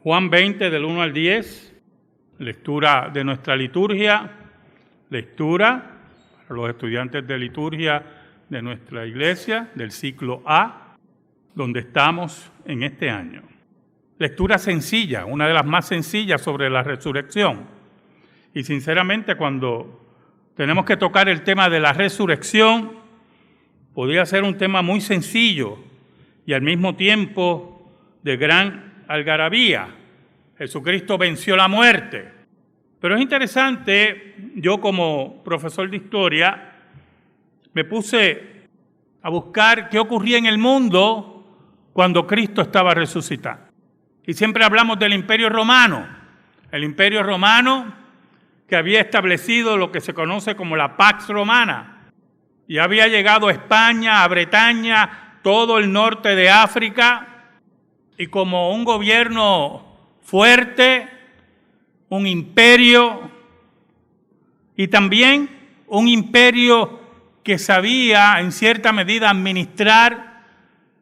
Juan 20 del 1 al 10, lectura de nuestra liturgia, lectura para los estudiantes de liturgia de nuestra iglesia del ciclo A, donde estamos en este año. Lectura sencilla, una de las más sencillas sobre la resurrección. Y sinceramente, cuando tenemos que tocar el tema de la resurrección, podría ser un tema muy sencillo y al mismo tiempo de gran algarabía. Jesucristo venció la muerte. Pero es interesante, yo como profesor de historia, me puse a buscar qué ocurría en el mundo cuando Cristo estaba resucitado. Y siempre hablamos del Imperio Romano. El Imperio Romano que había establecido lo que se conoce como la Pax Romana. Y había llegado a España, a Bretaña, todo el norte de África. Y como un gobierno fuerte, un imperio, y también un imperio que sabía en cierta medida administrar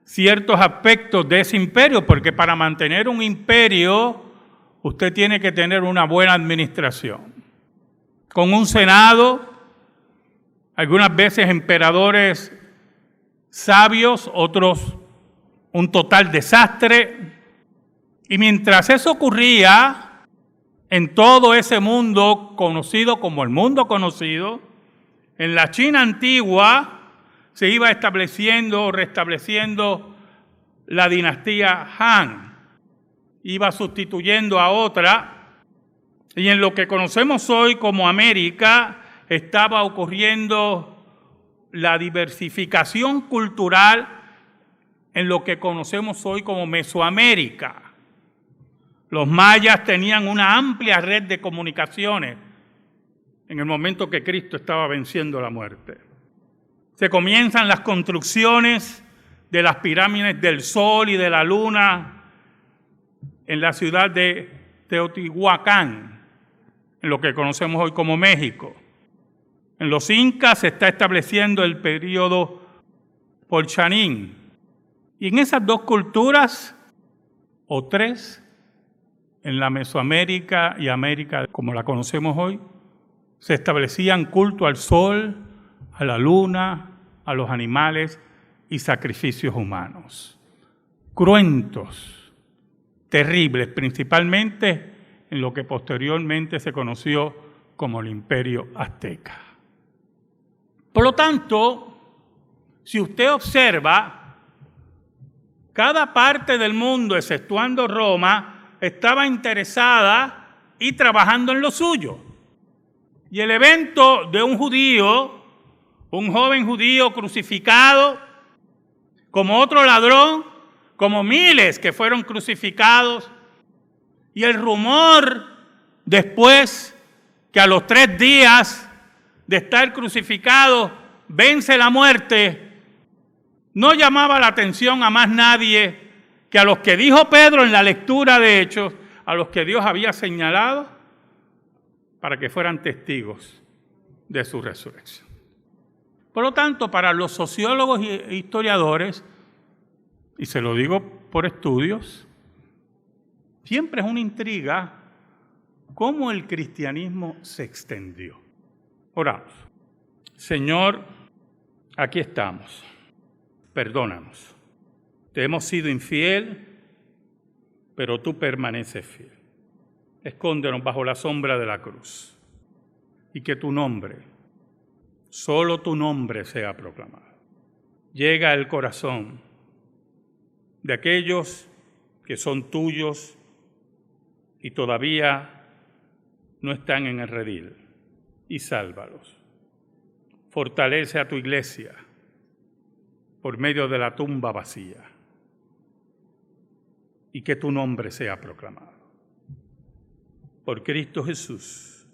ciertos aspectos de ese imperio, porque para mantener un imperio usted tiene que tener una buena administración. Con un senado, algunas veces emperadores sabios, otros un total desastre. Y mientras eso ocurría en todo ese mundo conocido como el mundo conocido, en la China antigua se iba estableciendo o restableciendo la dinastía Han. Iba sustituyendo a otra. Y en lo que conocemos hoy como América estaba ocurriendo la diversificación cultural en lo que conocemos hoy como Mesoamérica. Los mayas tenían una amplia red de comunicaciones en el momento que Cristo estaba venciendo la muerte. Se comienzan las construcciones de las pirámides del Sol y de la Luna en la ciudad de Teotihuacán, en lo que conocemos hoy como México. En los incas se está estableciendo el período Polchanín. Y en esas dos culturas, o tres, en la Mesoamérica y América como la conocemos hoy, se establecían culto al sol, a la luna, a los animales y sacrificios humanos. Cruentos, terribles, principalmente en lo que posteriormente se conoció como el Imperio Azteca. Por lo tanto, si usted observa, cada parte del mundo, exceptuando Roma, estaba interesada y trabajando en lo suyo. Y el evento de un judío, un joven judío crucificado, como otro ladrón, como miles que fueron crucificados, y el rumor después que a los 3 días de estar crucificado vence la muerte, no llamaba la atención a más nadie que a los que dijo Pedro en la lectura de Hechos, a los que Dios había señalado para que fueran testigos de su resurrección. Por lo tanto, para los sociólogos e historiadores, y se lo digo por estudios, siempre es una intriga cómo el cristianismo se extendió. Oramos. Señor, aquí estamos. Perdónanos. Te hemos sido infiel, pero tú permaneces fiel. Escóndenos bajo la sombra de la cruz y que tu nombre, solo tu nombre sea proclamado. Llega al corazón de aquellos que son tuyos y todavía no están en el redil, y sálvalos. Fortalece a tu iglesia por medio de la tumba vacía y que tu nombre sea proclamado. Por Cristo Jesús.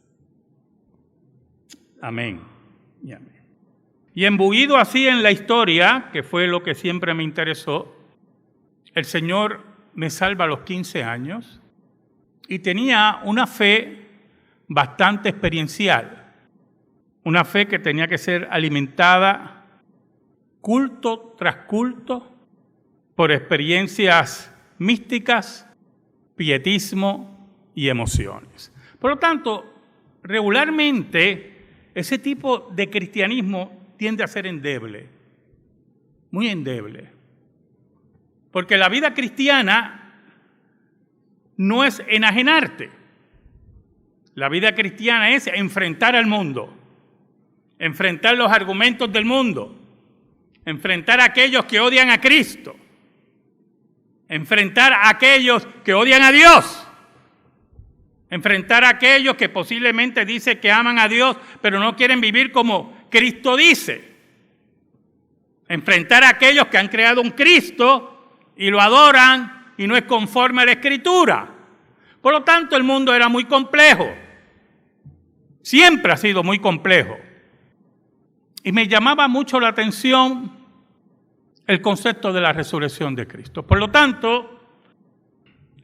Amén y amén. Y embuido así en la historia, que fue lo que siempre me interesó, el Señor me salva a los 15 años y tenía una fe bastante experiencial, una fe que tenía que ser alimentada culto tras culto por experiencias místicas, pietismo y emociones. Por lo tanto, regularmente ese tipo de cristianismo tiende a ser endeble, muy endeble. Porque la vida cristiana no es enajenarte. La vida cristiana es enfrentar al mundo, enfrentar los argumentos del mundo, enfrentar a aquellos que odian a Cristo, enfrentar a aquellos que odian a Dios, enfrentar a aquellos que posiblemente dicen que aman a Dios, pero no quieren vivir como Cristo dice, enfrentar a aquellos que han creado un Cristo y lo adoran y no es conforme a la Escritura. Por lo tanto, el mundo era muy complejo, siempre ha sido muy complejo. Y me llamaba mucho la atención el concepto de la resurrección de Cristo. Por lo tanto,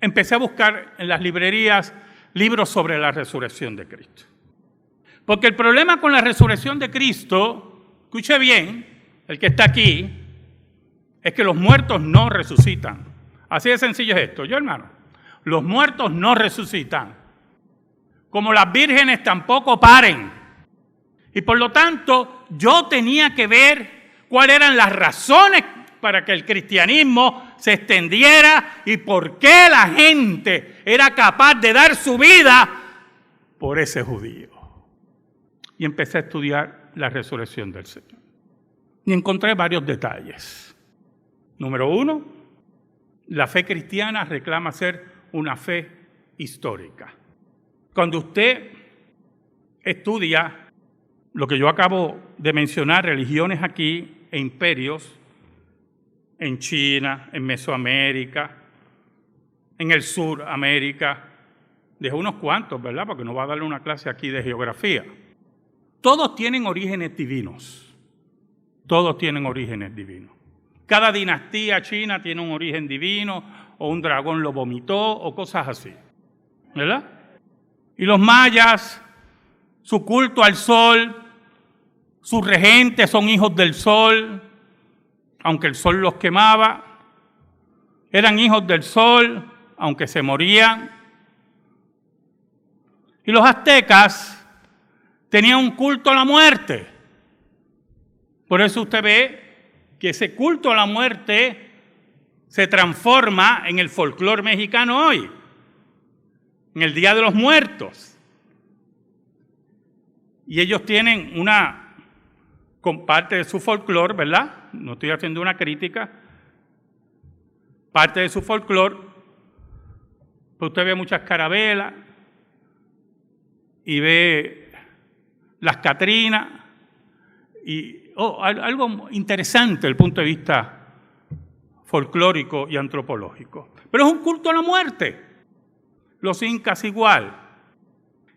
empecé a buscar en las librerías libros sobre la resurrección de Cristo. Porque el problema con la resurrección de Cristo, escuche bien, el que está aquí, es que los muertos no resucitan. Así de sencillo es esto, yo hermano. Los muertos no resucitan. Como las vírgenes tampoco paren. Y por lo tanto, yo tenía que ver cuáles eran las razones para que el cristianismo se extendiera y por qué la gente era capaz de dar su vida por ese judío. Y empecé a estudiar la resurrección del Señor. Y encontré varios detalles. Número 1, la fe cristiana reclama ser una fe histórica. Cuando usted estudia lo que yo acabo de mencionar, religiones aquí e imperios, en China, en Mesoamérica, en el Suramérica, de unos cuantos, ¿verdad? Porque no va a darle una clase aquí de geografía. Todos tienen orígenes divinos. Todos tienen orígenes divinos. Cada dinastía china tiene un origen divino, o un dragón lo vomitó, o cosas así, ¿verdad? Y los mayas, su culto al sol, sus regentes son hijos del sol, aunque el sol los quemaba, eran hijos del sol, aunque se morían. Y los aztecas tenían un culto a la muerte. Por eso usted ve que ese culto a la muerte se transforma en el folclore mexicano hoy, en el Día de los Muertos. Y ellos tienen con parte de su folclore, ¿verdad? No estoy haciendo una crítica. Parte de su folclore, pues usted ve muchas carabelas y ve las catrinas y algo interesante desde el punto de vista folclórico y antropológico. Pero es un culto a la muerte. Los incas igual.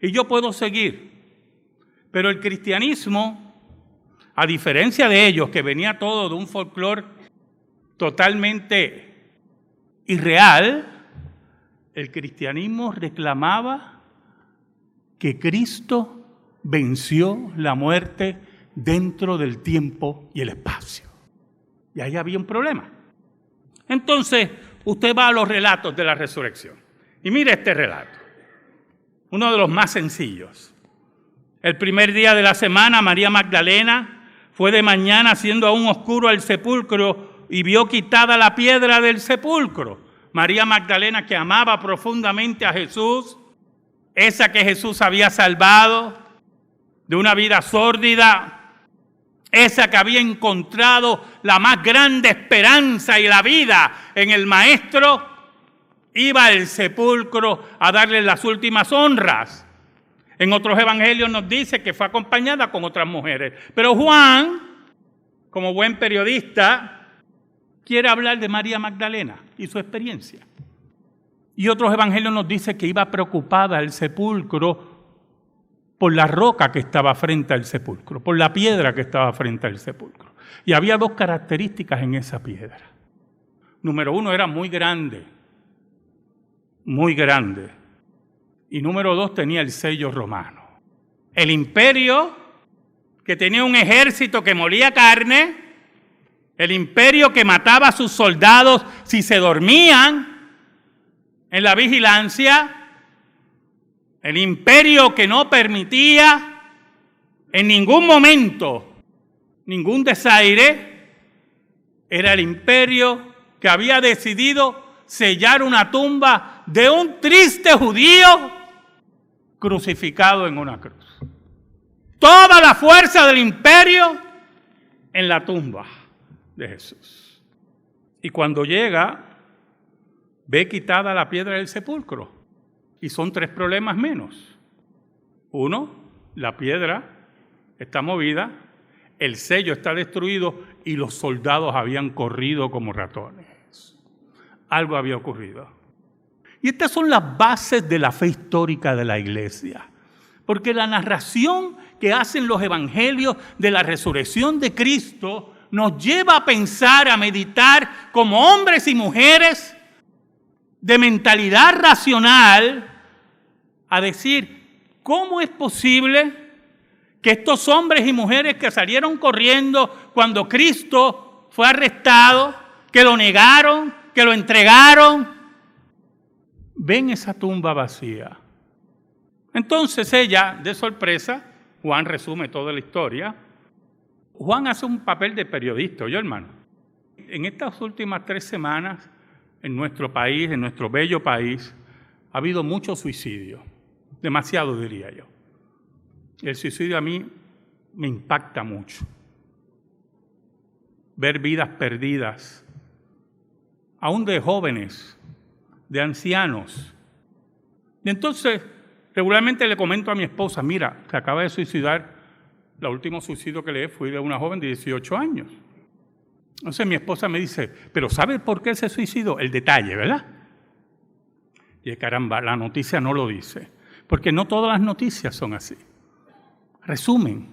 Y yo puedo seguir. Pero el cristianismo, a diferencia de ellos, que venía todo de un folclore totalmente irreal, el cristianismo reclamaba que Cristo venció la muerte dentro del tiempo y el espacio. Y ahí había un problema. Entonces, usted va a los relatos de la resurrección. Y mire este relato, uno de los más sencillos. El primer día de la semana, María Magdalena fue de mañana, siendo aún oscuro, al sepulcro y vio quitada la piedra del sepulcro. María Magdalena, que amaba profundamente a Jesús, esa que Jesús había salvado de una vida sórdida, esa que había encontrado la más grande esperanza y la vida en el Maestro, iba al sepulcro a darle las últimas honras. En otros evangelios nos dice que fue acompañada con otras mujeres. Pero Juan, como buen periodista, quiere hablar de María Magdalena y su experiencia. Y otros evangelios nos dice que iba preocupada al sepulcro por la roca que estaba frente al sepulcro, por la piedra que estaba frente al sepulcro. Y había dos características en esa piedra. Número 1, era muy grande. Muy grande. Y número 2, tenía el sello romano. El imperio, que tenía un ejército que molía carne, el imperio que mataba a sus soldados si se dormían, en la vigilancia, el imperio que no permitía en ningún momento ningún desaire, era el imperio que había decidido sellar una tumba de un triste judío crucificado en una cruz. Toda la fuerza del imperio en la tumba de Jesús. Y cuando llega, ve quitada la piedra del sepulcro. Y son 3 problemas menos. 1, la piedra está movida, el sello está destruido y los soldados habían corrido como ratones. Algo había ocurrido. Y estas son las bases de la fe histórica de la iglesia. Porque la narración que hacen los evangelios de la resurrección de Cristo nos lleva a pensar, a meditar como hombres y mujeres de mentalidad racional, a decir, ¿cómo es posible que estos hombres y mujeres que salieron corriendo cuando Cristo fue arrestado, que lo negaron, que lo entregaron, ven esa tumba vacía? Entonces ella, de sorpresa, Juan resume toda la historia. Juan hace un papel de periodista, ¿oyó, hermano? En estas últimas 3 semanas, en nuestro país, en nuestro bello país, ha habido mucho suicidio. Demasiado, diría yo. El suicidio a mí me impacta mucho. Ver vidas perdidas, aún de jóvenes, de ancianos. Y entonces, regularmente le comento a mi esposa, mira, se acaba de suicidar, el último suicidio que le fue de una joven de 18 años. Entonces mi esposa me dice, pero ¿sabe por qué se suicidó? El detalle, ¿verdad? Y caramba, la noticia no lo dice, porque no todas las noticias son así. Resumen.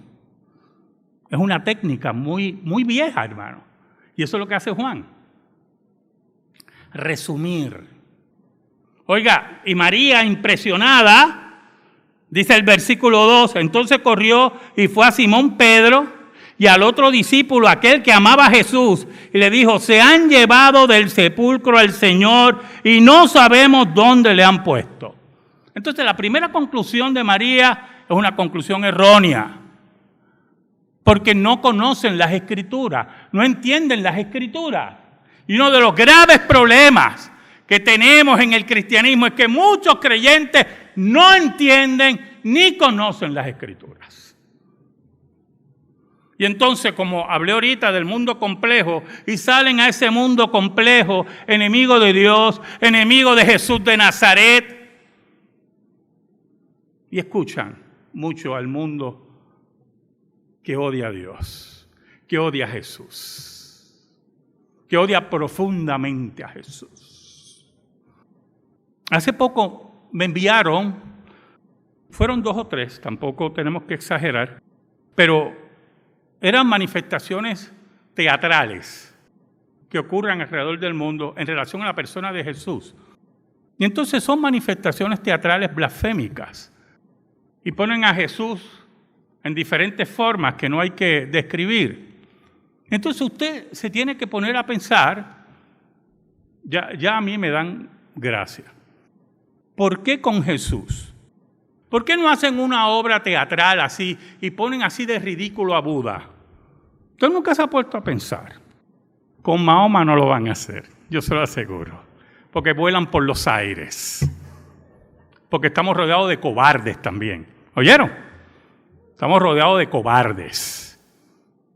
Es una técnica muy vieja, hermano. Y eso es lo que hace Juan. Resumir. Oiga, y María, impresionada, dice el versículo 2, entonces corrió y fue a Simón Pedro y al otro discípulo, aquel que amaba a Jesús, y le dijo, se han llevado del sepulcro al Señor y no sabemos dónde le han puesto. Entonces la primera conclusión de María es una conclusión errónea, porque no conocen las Escrituras, no entienden las Escrituras. Y uno de los graves problemas que tenemos en el cristianismo es que muchos creyentes no entienden ni conocen las Escrituras. Y entonces, como hablé ahorita del mundo complejo, y salen a ese mundo complejo, enemigo de Dios, enemigo de Jesús de Nazaret, y escuchan mucho al mundo que odia a Dios, que odia a Jesús, que odia profundamente a Jesús. Hace poco me enviaron, fueron 2 o 3, tampoco tenemos que exagerar, pero eran manifestaciones teatrales que ocurren alrededor del mundo en relación a la persona de Jesús. Y entonces son manifestaciones teatrales blasfémicas y ponen a Jesús en diferentes formas que no hay que describir. Entonces usted se tiene que poner a pensar, ya a mí me dan gracia. ¿Por qué con Jesús? ¿Por qué no hacen una obra teatral así y ponen así de ridículo a Buda? Usted nunca se ha puesto a pensar. Con Mahoma no lo van a hacer, yo se lo aseguro. Porque vuelan por los aires. Porque estamos rodeados de cobardes también. ¿Oyeron? Estamos rodeados de cobardes.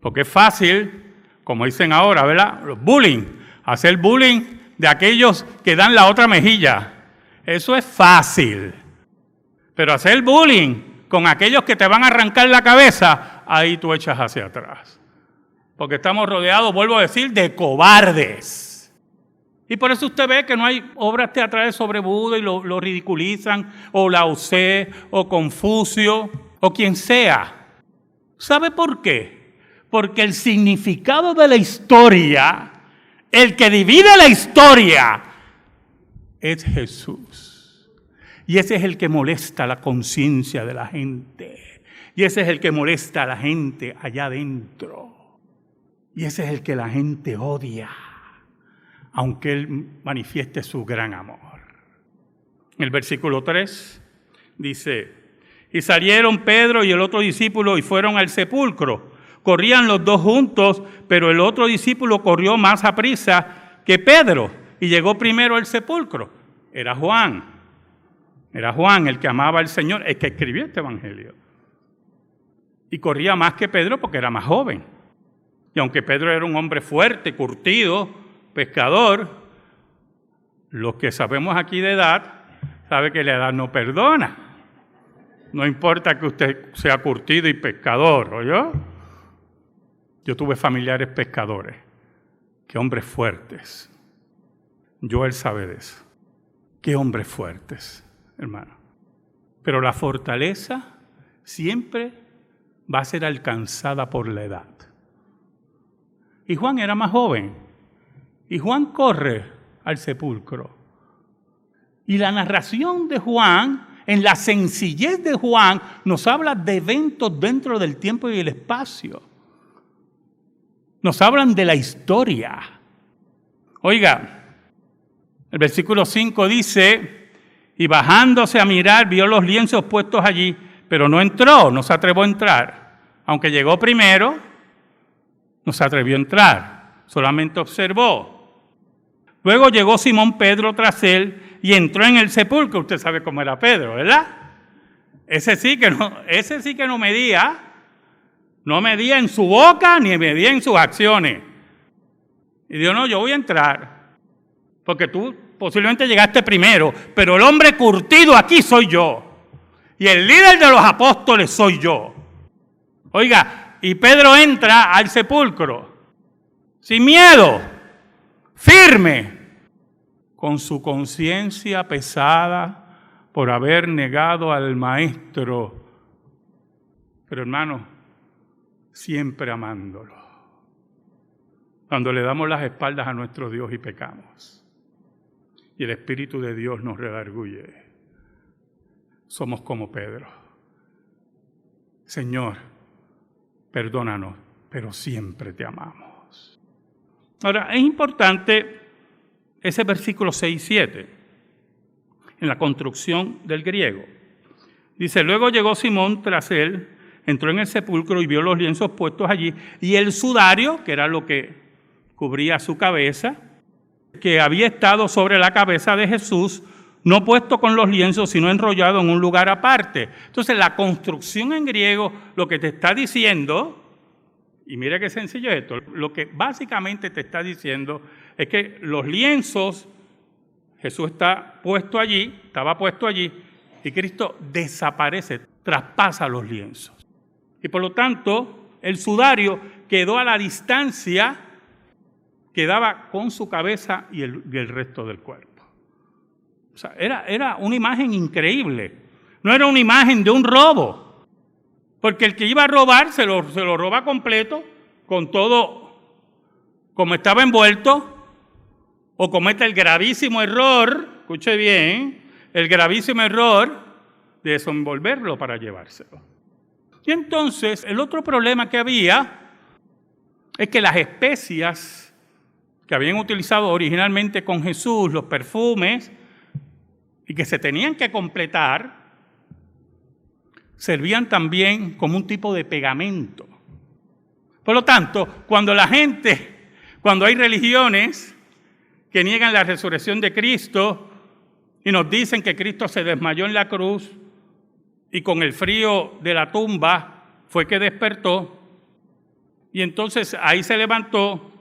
Porque es fácil, como dicen ahora, ¿verdad? Los bullying. Hacer bullying de aquellos que dan la otra mejilla. Eso es fácil. Pero hacer bullying con aquellos que te van a arrancar la cabeza, ahí tú echas hacia atrás. Porque estamos rodeados, vuelvo a decir, de cobardes. Y por eso usted ve que no hay obras teatrales sobre Buda y lo ridiculizan, o Lao Tse, o Confucio, o quien sea. ¿Sabe por qué? Porque el significado de la historia, el que divide la historia, es Jesús. Y ese es el que molesta la conciencia de la gente. Y ese es el que molesta a la gente allá adentro. Y ese es el que la gente odia, aunque Él manifieste su gran amor. El versículo 3 dice: y salieron Pedro y el otro discípulo y fueron al sepulcro. Corrían los dos juntos, pero el otro discípulo corrió más aprisa que Pedro y llegó primero al sepulcro. Era Juan el que amaba al Señor, el que escribió este evangelio. Y corría más que Pedro porque era más joven. Y aunque Pedro era un hombre fuerte, curtido, pescador, los que sabemos aquí de edad, sabe que la edad no perdona. No importa que usted sea curtido y pescador, ¿oyó? Yo tuve familiares pescadores, qué hombres fuertes. Joel sabe de eso. Qué hombres fuertes, hermano. Pero la fortaleza siempre va a ser alcanzada por la edad. Y Juan era más joven. Y Juan corre al sepulcro. Y la narración de Juan, en la sencillez de Juan, nos habla de eventos dentro del tiempo y el espacio. Nos hablan de la historia. Oiga, el versículo 5 dice: y bajándose a mirar, vio los lienzos puestos allí, pero no entró, no se atrevió a entrar. Aunque llegó primero, no se atrevió a entrar, solamente observó. Luego llegó Simón Pedro tras él y entró en el sepulcro. Usted sabe cómo era Pedro, ¿verdad? Ese sí que no medía. No medía en su boca ni medía en sus acciones. Y dijo: no, yo voy a entrar, porque tú posiblemente llegaste primero, pero el hombre curtido aquí soy yo. Y el líder de los apóstoles soy yo. Oiga, y Pedro entra al sepulcro, sin miedo, firme, con su conciencia pesada por haber negado al Maestro. Pero hermano, siempre amándolo. Cuando le damos las espaldas a nuestro Dios y pecamos, y el Espíritu de Dios nos redarguye, somos como Pedro. Señor, perdónanos, pero siempre te amamos. Ahora, es importante ese versículo 6 y 7, en la construcción del griego. Dice: luego llegó Simón tras él, entró en el sepulcro y vio los lienzos puestos allí, y el sudario, que era lo que cubría su cabeza, que había estado sobre la cabeza de Jesús, no puesto con los lienzos, sino enrollado en un lugar aparte. Entonces, la construcción en griego lo que te está diciendo, y mira qué sencillo es esto, lo que básicamente te está diciendo es que los lienzos, Jesús estaba puesto allí, y Cristo desaparece, traspasa los lienzos. Y por lo tanto, el sudario quedó a la distancia, quedaba con su cabeza y el resto del cuerpo. O sea, era una imagen increíble. No era una imagen de un robo. Porque el que iba a robar se lo roba completo, con todo como estaba envuelto, o comete el gravísimo error, escuche bien, el gravísimo error de desenvolverlo para llevárselo. Y entonces, el otro problema que había es que las especias que habían utilizado originalmente con Jesús, los perfumes, y que se tenían que completar, servían también como un tipo de pegamento. Por lo tanto, cuando hay religiones que niegan la resurrección de Cristo y nos dicen que Cristo se desmayó en la cruz y con el frío de la tumba fue que despertó, y entonces ahí se levantó,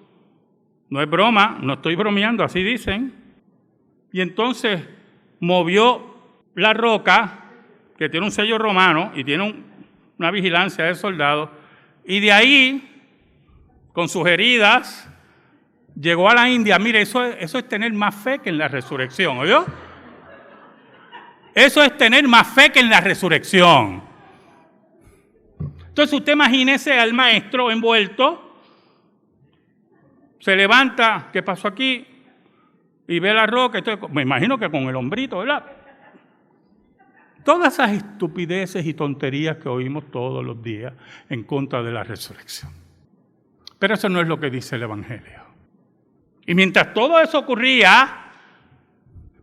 no es broma, no estoy bromeando, así dicen, y entonces movió la roca, que tiene un sello romano y tiene una vigilancia de soldados, y de ahí, con sus heridas, llegó a la India. Mire, eso es tener más fe que en la resurrección, ¿oyó? Eso es tener más fe que en la resurrección. Entonces usted imagínese al maestro envuelto, se levanta, ¿qué pasó aquí? Y ve la roca, entonces, me imagino que con el hombrito, ¿verdad? Todas esas estupideces y tonterías que oímos todos los días en contra de la resurrección. Pero eso no es lo que dice el Evangelio. Y mientras todo eso ocurría,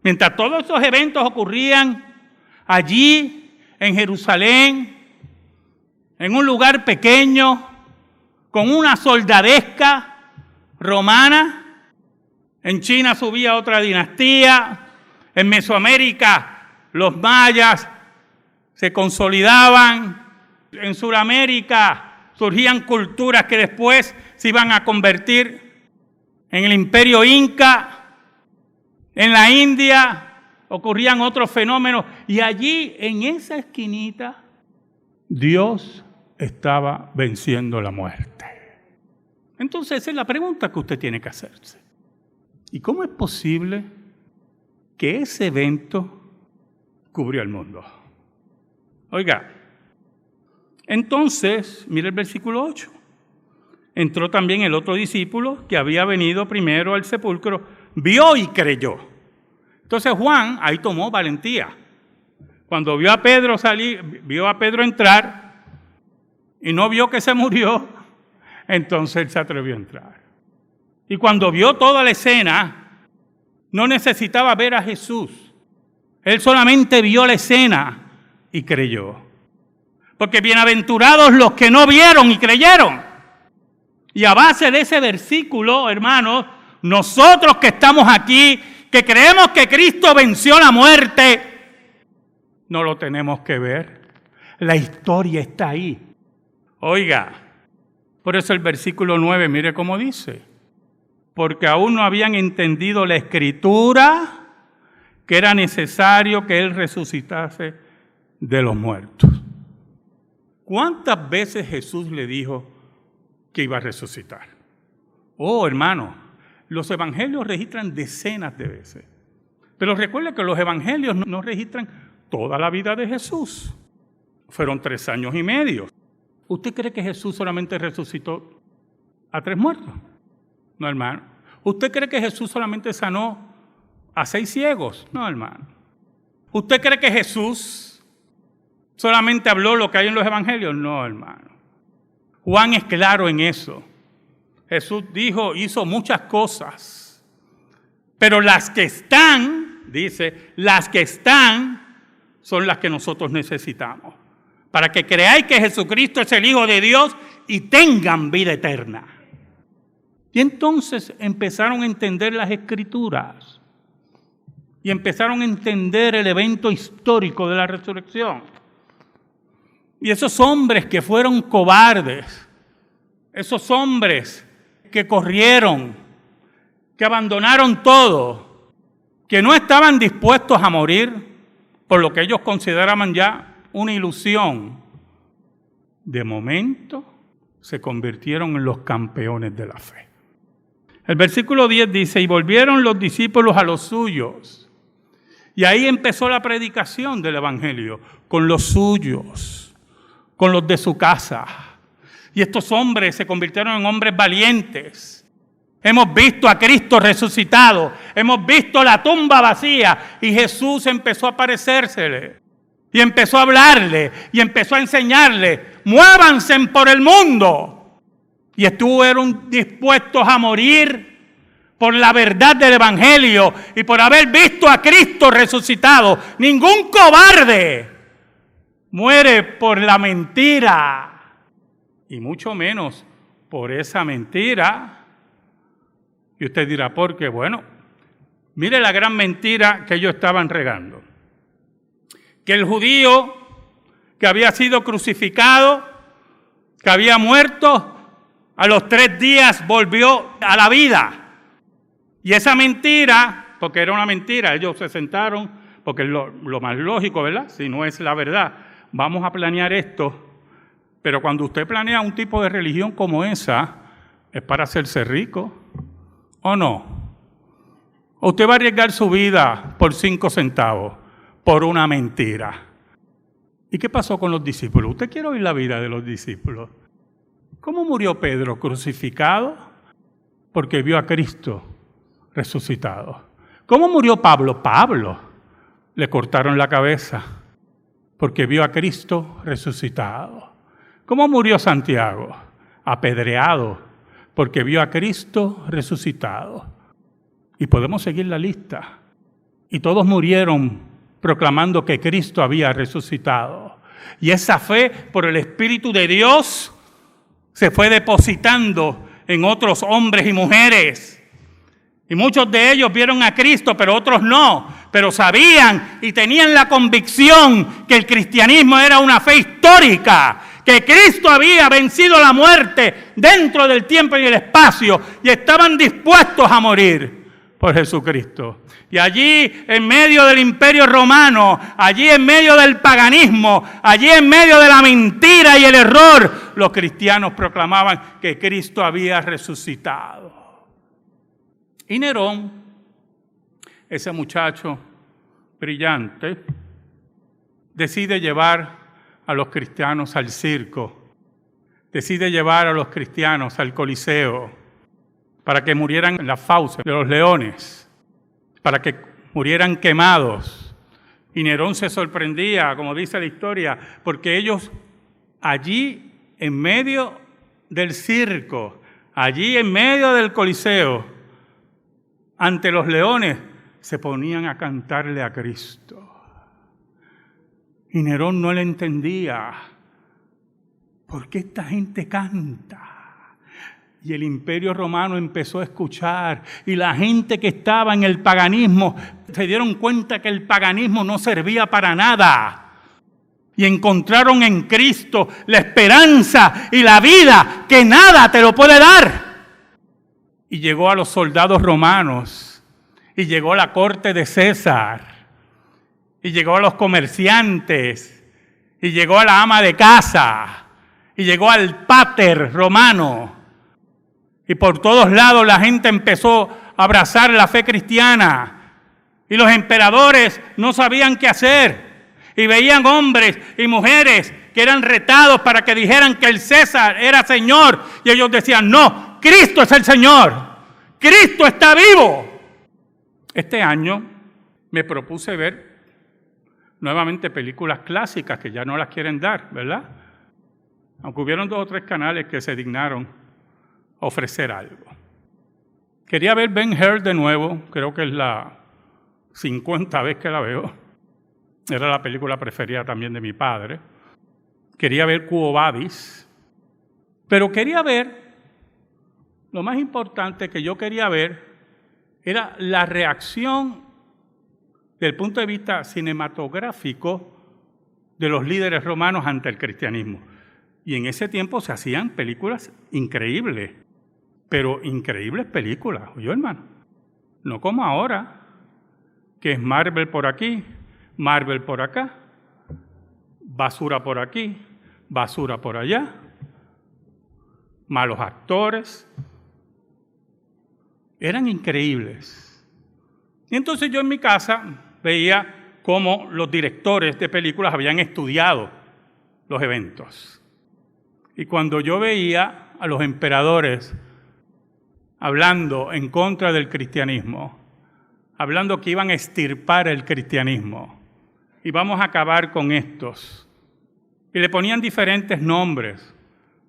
Mientras todos esos eventos ocurrían allí, en Jerusalén, en un lugar pequeño, con una soldadesca romana, en China subía otra dinastía, en Mesoamérica los mayas se consolidaban, en Sudamérica surgían culturas que después se iban a convertir en el imperio inca, en la India ocurrían otros fenómenos y allí en esa esquinita Dios estaba venciendo la muerte. Entonces esa es la pregunta que usted tiene que hacerse. ¿Y cómo es posible que ese evento cubrió el mundo? Oiga, entonces, mire el versículo 8. Entró también el otro discípulo que había venido primero al sepulcro, vio y creyó. Entonces Juan ahí tomó valentía. Cuando vio a Pedro salir, vio a Pedro entrar y no vio que se murió, entonces él se atrevió a entrar. Y cuando vio toda la escena, no necesitaba ver a Jesús. Él solamente vio la escena y creyó. Porque bienaventurados los que no vieron y creyeron. Y a base de ese versículo, hermanos, nosotros que estamos aquí, que creemos que Cristo venció la muerte, no lo tenemos que ver. La historia está ahí. Oiga, por eso el versículo 9, mire cómo dice. Porque aún no habían entendido la Escritura, que era necesario que Él resucitase de los muertos. ¿Cuántas veces Jesús le dijo que iba a resucitar? Oh, hermano, los evangelios registran decenas de veces. Pero recuerde que los evangelios no registran toda la vida de Jesús. Fueron 3 años y medio. ¿Usted cree que Jesús solamente resucitó a 3 muertos? No, hermano. ¿Usted cree que Jesús solamente sanó a 6 ciegos? No, hermano. ¿Usted cree que Jesús solamente habló lo que hay en los evangelios? No, hermano. Juan es claro en eso. Jesús dijo, hizo muchas cosas, pero las que están, dice, las que están son las que nosotros necesitamos, para que creáis que Jesucristo es el Hijo de Dios y tengan vida eterna. Y entonces empezaron a entender las Escrituras y empezaron a entender el evento histórico de la resurrección. Y esos hombres que fueron cobardes, esos hombres que corrieron, que abandonaron todo, que no estaban dispuestos a morir por lo que ellos consideraban ya una ilusión, de momento se convirtieron en los campeones de la fe. El versículo 10 dice, y volvieron los discípulos a los suyos. Y ahí empezó la predicación del evangelio, con los suyos, con los de su casa. Y estos hombres se convirtieron en hombres valientes. Hemos visto a Cristo resucitado, hemos visto la tumba vacía y Jesús empezó a aparecérsele. Y empezó a hablarle y empezó a enseñarle, muévanse por el mundo. Y estuvieron dispuestos a morir por la verdad del evangelio y por haber visto a Cristo resucitado. Ningún cobarde muere por la mentira. Y mucho menos por esa mentira. Y usted dirá, ¿por qué? Bueno, mire la gran mentira que ellos estaban regando. Que el judío que había sido crucificado, que había muerto, a los 3 días volvió a la vida. Y esa mentira, porque era una mentira, ellos se sentaron, porque es lo más lógico, ¿verdad? Si no es la verdad, vamos a planear esto. Pero cuando usted planea un tipo de religión como esa, ¿es para hacerse rico o no? ¿O usted va a arriesgar su vida por 5 centavos, por una mentira? ¿Y qué pasó con los discípulos? ¿Usted quiere oír la vida de los discípulos? ¿Cómo murió Pedro? Crucificado porque vio a Cristo resucitado. ¿Cómo murió Pablo? Pablo le cortaron la cabeza porque vio a Cristo resucitado. ¿Cómo murió Santiago? Apedreado porque vio a Cristo resucitado. Y podemos seguir la lista. Y todos murieron proclamando que Cristo había resucitado. Y esa fe por el Espíritu de Dios se fue depositando en otros hombres y mujeres. Y muchos de ellos vieron a Cristo, pero otros no. Pero sabían y tenían la convicción que el cristianismo era una fe histórica, que Cristo había vencido la muerte dentro del tiempo y el espacio, y estaban dispuestos a morir por Jesucristo. Y allí, en medio del Imperio Romano, allí en medio del paganismo, allí en medio de la mentira y el error, los cristianos proclamaban que Cristo había resucitado. Y Nerón, ese muchacho brillante, decide llevar a los cristianos al circo, decide llevar a los cristianos al Coliseo, para que murieran en las fauces de los leones, para que murieran quemados. Y Nerón se sorprendía, como dice la historia, porque ellos allí en medio del circo, allí en medio del Coliseo, ante los leones, se ponían a cantarle a Cristo. Y Nerón no le entendía. ¿Por qué esta gente canta? Y el Imperio Romano empezó a escuchar, y la gente que estaba en el paganismo se dieron cuenta que el paganismo no servía para nada. Y encontraron en Cristo la esperanza y la vida que nada te lo puede dar. Y llegó a los soldados romanos, y llegó a la corte de César, y llegó a los comerciantes, y llegó a la ama de casa, y llegó al pater romano. Y por todos lados la gente empezó a abrazar la fe cristiana. Y los emperadores no sabían qué hacer. Y veían hombres y mujeres que eran retados para que dijeran que el César era Señor. Y ellos decían, no, Cristo es el Señor. Cristo está vivo. Este año me propuse ver nuevamente películas clásicas que ya no las quieren dar, ¿verdad? Aunque hubieron 2 o 3 canales que se dignaron ofrecer algo. Quería ver Ben-Hur de nuevo, creo que es la 50 vez que la veo. Era la película preferida también de mi padre. Quería ver Quo Vadis, pero quería ver, lo más importante que yo quería ver era la reacción desde el punto de vista cinematográfico de los líderes romanos ante el cristianismo. Y en ese tiempo se hacían películas increíbles, pero increíbles películas, ¿oyó, hermano? No como ahora, que es Marvel por aquí, Marvel por acá, basura por aquí, basura por allá, malos actores. Eran increíbles. Y entonces yo en mi casa veía cómo los directores de películas habían estudiado los eventos. Y cuando yo veía a los emperadores hablando en contra del cristianismo, hablando que iban a extirpar el cristianismo y vamos a acabar con estos, y le ponían diferentes nombres,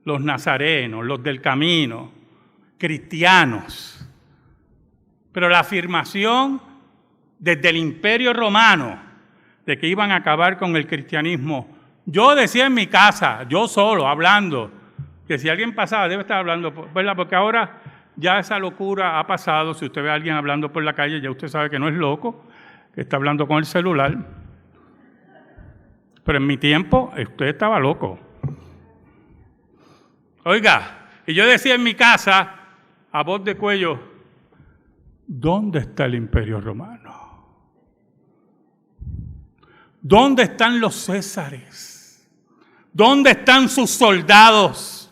los nazarenos, los del camino, cristianos, pero la afirmación desde el Imperio Romano de que iban a acabar con el cristianismo. Yo decía en mi casa, yo solo, hablando, que si alguien pasaba, debe estar hablando, ¿verdad? Porque ahora ya esa locura ha pasado. Si usted ve a alguien hablando por la calle, ya usted sabe que no es loco, que está hablando con el celular. Pero en mi tiempo, usted estaba loco. Oiga, y yo decía en mi casa, a voz de cuello, ¿dónde está el Imperio Romano? ¿Dónde están los Césares? ¿Dónde están sus soldados?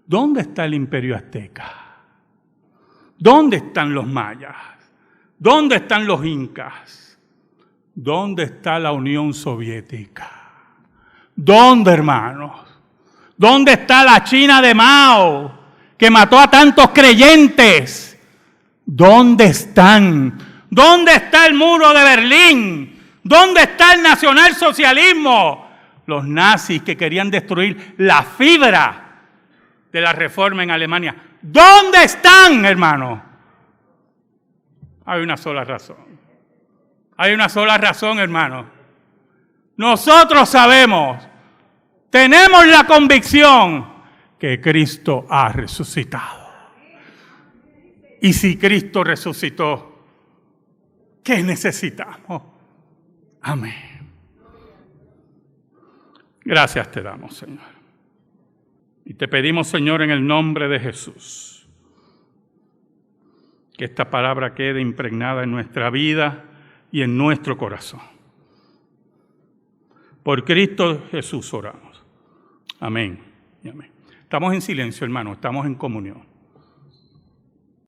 ¿Dónde está el Imperio Azteca? ¿Dónde están los mayas? ¿Dónde están los incas? ¿Dónde está la Unión Soviética? ¿Dónde, hermanos? ¿Dónde está la China de Mao, que mató a tantos creyentes? ¿Dónde están? ¿Dónde está el muro de Berlín? ¿Dónde está el nacionalsocialismo? Los nazis que querían destruir la fibra de la reforma en Alemania. ¿Dónde están, hermano? Hay una sola razón. Hay una sola razón, hermano. Nosotros sabemos, tenemos la convicción que Cristo ha resucitado. Y si Cristo resucitó, ¿qué necesitamos? Amén. Gracias te damos, Señor. Y te pedimos, Señor, en el nombre de Jesús, que esta palabra quede impregnada en nuestra vida y en nuestro corazón. Por Cristo Jesús oramos. Amén y amén. Estamos en silencio, hermano, estamos en comunión.